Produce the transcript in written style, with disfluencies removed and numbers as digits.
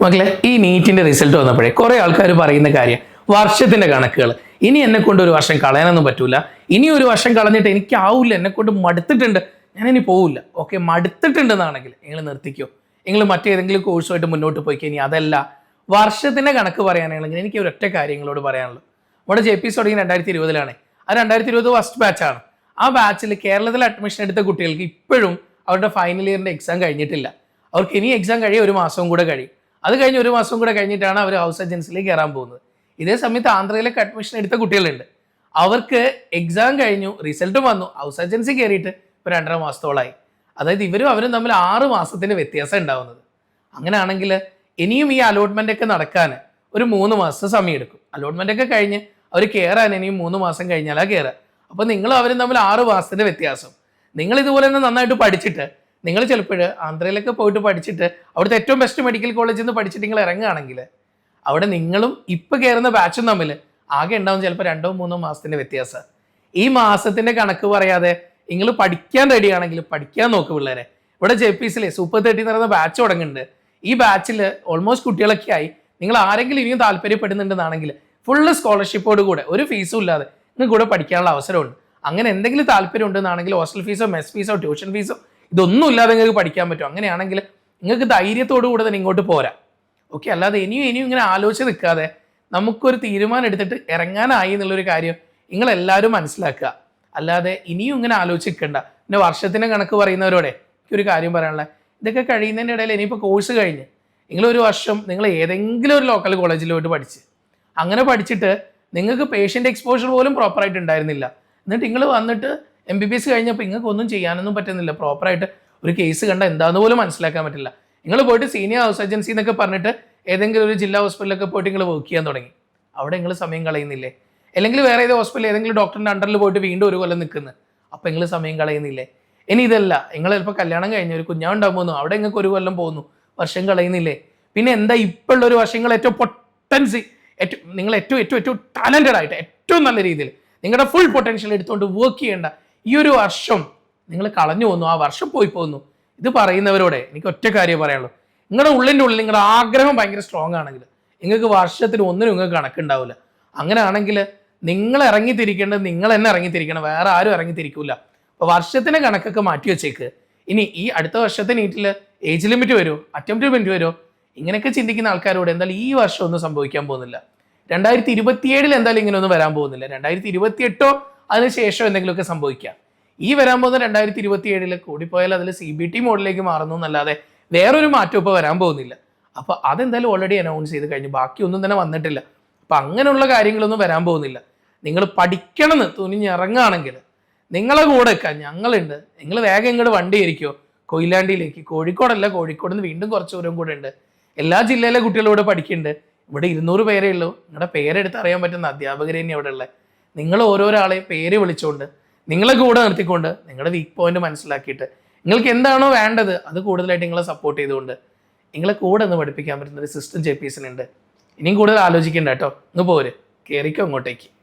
മക്കളെ, ഈ നീറ്റിന്റെ റിസൾട്ട് വന്നപ്പോഴേ കുറെ ആൾക്കാർ പറയുന്ന കാര്യം വർഷത്തിന്റെ കണക്കുകൾ. ഇനി എന്നെ കൊണ്ട് ഒരു വർഷം കളയാനൊന്നും പറ്റൂല, ഇനി ഒരു വർഷം കളഞ്ഞിട്ട് എനിക്കാവില്ല, എന്നെ കൊണ്ട് മടുത്തിട്ടുണ്ട്, ഞാനിനി പോവില്ല. ഓക്കെ, മടുത്തിട്ടുണ്ടെന്നാണെങ്കിൽ നിങ്ങൾ നിർത്തിക്കോ, നിങ്ങൾ മറ്റേതെങ്കിലും കോഴ്സുമായിട്ട് മുന്നോട്ട് പോയിക്കോ. ഇനി അതല്ല, വർഷത്തിന്റെ കണക്ക് പറയാനാണെങ്കിൽ എനിക്ക് ഒരൊറ്റ കാര്യങ്ങളോട് പറയാനുള്ളൂ. നമ്മുടെ JPC തുടങ്ങി 2020 ആ 2020 ഫസ്റ്റ് ബാച്ചാണ്. ആ ബാച്ചിൽ കേരളത്തിൽ അഡ്മിഷൻ എടുത്ത കുട്ടികൾക്ക് ഇപ്പോഴും അവരുടെ ഫൈനൽ ഇയറിന്റെ എക്സാം കഴിഞ്ഞിട്ടില്ല. അവർക്ക് ഇനി എക്സാം കഴിയും, ഒരു മാസവും കൂടെ കഴിയും. അത് കഴിഞ്ഞ് ഒരു മാസം കൂടെ കഴിഞ്ഞിട്ടാണ് അവർ ഹൗസ് ഏജൻസിലേക്ക് കയറാൻ പോകുന്നത്. ഇതേ സമയത്ത് ആന്ധ്രയിലേക്ക് അഡ്മിഷൻ എടുത്ത കുട്ടികളുണ്ട്, അവർക്ക് എക്സാം കഴിഞ്ഞു, റിസൾട്ടും വന്നു, ഹൗസ് ഏജൻസി കയറിയിട്ട് ഇപ്പോൾ 2.5 മാസത്തോളമായി. അതായത് ഇവരും അവരും തമ്മിൽ 6 മാസത്തിന്റെ വ്യത്യാസം ഉണ്ടാവുന്നത്. അങ്ങനെയാണെങ്കിൽ ഇനിയും ഈ അലോട്ട്മെന്റ് ഒക്കെ നടക്കാൻ ഒരു 3 മാസം സമയം എടുക്കും. അലോട്ട്മെന്റ് ഒക്കെ കഴിഞ്ഞ് അവർ കയറാൻ ഇനിയും 3 മാസം കഴിഞ്ഞാലാ കയറുക. അപ്പോൾ നിങ്ങൾ അവരും തമ്മിൽ 6 മാസത്തിന്റെ വ്യത്യാസം. നിങ്ങൾ ഇതുപോലെ തന്നെ നന്നായിട്ട് പഠിച്ചിട്ട് നിങ്ങൾ ചിലപ്പോൾ ആന്ധ്രയിലൊക്കെ പോയിട്ട് പഠിച്ചിട്ട് അവിടുത്തെ ഏറ്റവും ബെസ്റ്റ് മെഡിക്കൽ കോളേജിൽ നിന്ന് പഠിച്ചിട്ട് നിങ്ങൾ ഇറങ്ങുകയാണെങ്കിൽ അവിടെ നിങ്ങളും ഇപ്പം കയറുന്ന ബാച്ചും തമ്മിൽ ആകെ ഉണ്ടാവും ചിലപ്പോൾ 2-3 മാസത്തിന്റെ വ്യത്യാസം. ഈ മാസത്തിന്റെ കണക്ക് പറയാതെ നിങ്ങൾ പഠിക്കാൻ റെഡിയാണെങ്കിൽ പഠിക്കാൻ നോക്ക് പിള്ളേരെ. ഇവിടെ JPCയിൽ സൂപ്പർ 30 എന്ന് പറയുന്ന ബാച്ച് തുടങ്ങുന്നുണ്ട്. ഈ ബാച്ചിൽ ഓൾമോസ്റ്റ് കുട്ടികളൊക്കെ ആയി. നിങ്ങൾ ആരെങ്കിലും ഇനിയും താല്പര്യപ്പെടുന്നുണ്ടെന്നാണെങ്കിൽ ഫുള്ള് സ്കോളർഷിപ്പോട് കൂടെ ഒരു ഫീസും ഇല്ലാതെ നിങ്ങൾക്ക് കൂടെ പഠിക്കാനുള്ള അവസരമുണ്ട്. അങ്ങനെ എന്തെങ്കിലും താല്പര്യം ഉണ്ടെന്നാണെങ്കിൽ ഹോസ്റ്റൽ ഫീസോ മെസ് ഫീസോ ട്യൂഷൻ ഫീസോ ഇതൊന്നും ഇല്ലാതെ നിങ്ങൾക്ക് പഠിക്കാൻ പറ്റും. അങ്ങനെയാണെങ്കിൽ നിങ്ങൾക്ക് ധൈര്യത്തോടു കൂടെ തന്നെ ഇങ്ങോട്ട് പോരാ. ഓക്കെ, അല്ലാതെ ഇനിയും ഇങ്ങനെ ആലോചിച്ച് നിൽക്കാതെ നമുക്കൊരു തീരുമാനം എടുത്തിട്ട് ഇറങ്ങാനായി എന്നുള്ളൊരു കാര്യം നിങ്ങളെല്ലാവരും മനസ്സിലാക്കുക. അല്ലാതെ ഇനിയും ഇങ്ങനെ ആലോചിച്ച് നിൽക്കണ്ട. പിന്നെ വർഷത്തിൻ്റെ കണക്ക് പറയുന്നവരോടെ എനിക്കൊരു കാര്യം പറയാനുള്ളത്, ഇതൊക്കെ കഴിയുന്നതിൻ്റെ ഇടയിൽ ഇനിയിപ്പോൾ കോഴ്സ് കഴിഞ്ഞ് നിങ്ങളൊരു വർഷം നിങ്ങൾ ഏതെങ്കിലും ഒരു ലോക്കൽ കോളേജിൽ പോയിട്ട് പഠിച്ച് അങ്ങനെ പഠിച്ചിട്ട് നിങ്ങൾക്ക് പേഷ്യൻ്റ് എക്സ്പോഷർ പോലും പ്രോപ്പറായിട്ട് ഉണ്ടായിരുന്നില്ല, എന്നിട്ട് നിങ്ങൾ വന്നിട്ട് MBBS കഴിഞ്ഞപ്പോൾ നിങ്ങൾക്ക് ഒന്നും ചെയ്യാനൊന്നും പറ്റുന്നില്ല, പ്രോപ്പറായിട്ട് ഒരു കേസ് കണ്ട എന്താണെന്ന് പോലും മനസ്സിലാക്കാൻ പറ്റില്ല. നിങ്ങൾ പോയിട്ട് സീനിയർ ഹൗസ് ഏജൻസി എന്നൊക്കെ പറഞ്ഞിട്ട് ഏതെങ്കിലും ഒരു ജില്ലാ ഹോസ്പിറ്റലൊക്കെ പോയിട്ട് നിങ്ങൾ വർക്ക് ചെയ്യാൻ തുടങ്ങി. അവിടെ നിങ്ങൾ സമയം കളയുന്നില്ലേ? അല്ലെങ്കിൽ വേറെ ഏത് ഹോസ്പിറ്റലിൽ ഏതെങ്കിലും ഡോക്ടറിൻ്റെ അണ്ടറിൽ പോയിട്ട് വീണ്ടും ഒരു കൊല്ലം നിൽക്കുന്നത്, അപ്പോൾ നിങ്ങൾ സമയം കളയുന്നില്ലേ? ഇനി ഇതല്ല, നിങ്ങൾ ചിലപ്പോൾ കല്യാണം കഴിഞ്ഞ് ഒരു കുഞ്ഞാണ്ടാൻ പോകുന്നു, അവിടെ നിങ്ങൾക്ക് ഒരു കൊല്ലം പോകുന്നു, വർഷം കളയുന്നില്ലേ? പിന്നെ എന്താ ഇപ്പോഴുള്ള ഒരു വർഷങ്ങൾ ഏറ്റവും പൊട്ടൻസി, നിങ്ങൾ ഏറ്റവും ടാലൻറ്റഡ് ആയിട്ട് ഏറ്റവും നല്ല രീതിയിൽ നിങ്ങളുടെ ഫുൾ പൊട്ടൻഷ്യൽ എടുത്തുകൊണ്ട് വർക്ക് ചെയ്യേണ്ട ഈ ഒരു വർഷം നിങ്ങൾ കളഞ്ഞു പോകുന്നു, ആ വർഷം പോയി പോകുന്നു. ഇത് പറയുന്നവരോടെ എനിക്ക് ഒറ്റ കാര്യം പറയാനുള്ളൂ, നിങ്ങളുടെ ഉള്ളിൻ്റെ ഉള്ളിൽ നിങ്ങളുടെ ആഗ്രഹം ഭയങ്കര സ്ട്രോങ് ആണെങ്കിൽ നിങ്ങൾക്ക് വർഷത്തിന് ഒന്നിനും നിങ്ങൾക്ക് കണക്കുണ്ടാവില്ല. അങ്ങനെയാണെങ്കിൽ നിങ്ങൾ ഇറങ്ങിത്തിരിക്കേണ്ടത് നിങ്ങൾ തന്നെ ഇറങ്ങിത്തിരിക്കണം, വേറെ ആരും ഇറങ്ങിത്തിരിക്കില്ല. അപ്പോൾ വർഷത്തിന് കണക്കൊക്കെ മാറ്റി വെച്ചേക്ക്. ഇനി ഈ അടുത്ത വർഷത്തെ നീറ്റിൽ ഏജ് ലിമിറ്റ് വരുമോ, അറ്റംപ്റ്റ് ലിമിറ്റ് വരുമോ, ഇങ്ങനെയൊക്കെ ചിന്തിക്കുന്ന ആൾക്കാരോട് എന്തായാലും ഈ വർഷം ഒന്നും സംഭവിക്കാൻ പോകുന്നില്ല. 2027 എന്തായാലും ഇങ്ങനെ ഒന്നും വരാൻ പോകുന്നില്ല. 2028 അതിനുശേഷം എന്തെങ്കിലുമൊക്കെ സംഭവിക്കാം. ഈ വരാൻ പോകുന്ന 2027 കൂടിപ്പോയാൽ അതിൽ CBT മോഡിലേക്ക് മാറുന്നു എന്നല്ലാതെ വേറൊരു മാറ്റം ഇപ്പോൾ വരാൻ പോകുന്നില്ല. അപ്പോൾ അതെന്തായാലും ഓൾറെഡി അനൗൺസ് ചെയ്ത് കഴിഞ്ഞു, ബാക്കിയൊന്നും തന്നെ വന്നിട്ടില്ല. അപ്പം അങ്ങനെയുള്ള കാര്യങ്ങളൊന്നും വരാൻ പോകുന്നില്ല. നിങ്ങൾ പഠിക്കണമെന്ന് തുനിഞ്ഞിറങ്ങുകയാണെങ്കിൽ നിങ്ങളെ കൂടെ വെക്കാൻ ഞങ്ങളുണ്ട്. നിങ്ങൾ വേഗം ഇങ്ങോട്ട് വണ്ടി ആയിരിക്കുമോ കൊയിലാണ്ടിയിലേക്ക്, കോഴിക്കോടല്ല, കോഴിക്കോട് നിന്ന് വീണ്ടും കുറച്ച് ദൂരം കൂടെ ഉണ്ട്. എല്ലാ ജില്ലയിലെ കുട്ടികളും ഇവിടെ പഠിക്കുന്നുണ്ട്. ഇവിടെ 200 പേരേ ഉള്ളൂ. നിങ്ങളുടെ പേരെടുത്ത് അറിയാൻ പറ്റുന്ന അധ്യാപകർ തന്നെ അവിടെ ഉള്ളത്. നിങ്ങൾ ഓരോരാളെയും പേര് വിളിച്ചുകൊണ്ട് നിങ്ങളെ കൂടെ നിർത്തിക്കൊണ്ട് നിങ്ങളുടെ വീക്ക് പോയിന്റ് മനസ്സിലാക്കിയിട്ട് നിങ്ങൾക്ക് എന്താണോ വേണ്ടത് അത് കൂടുതലായിട്ട് നിങ്ങളെ സപ്പോർട്ട് ചെയ്തുകൊണ്ട് നിങ്ങളെ കൂടെ ഒന്ന് പഠിപ്പിക്കാൻ പറ്റുന്ന ഒരു സിസ്റ്റം JPCയിലുണ്ട്. ഇനിയും കൂടുതൽ ആലോചിക്കേണ്ട കേട്ടോ, ഇങ്ങ് പോര്, കയറിക്കോ അങ്ങോട്ടേക്ക്.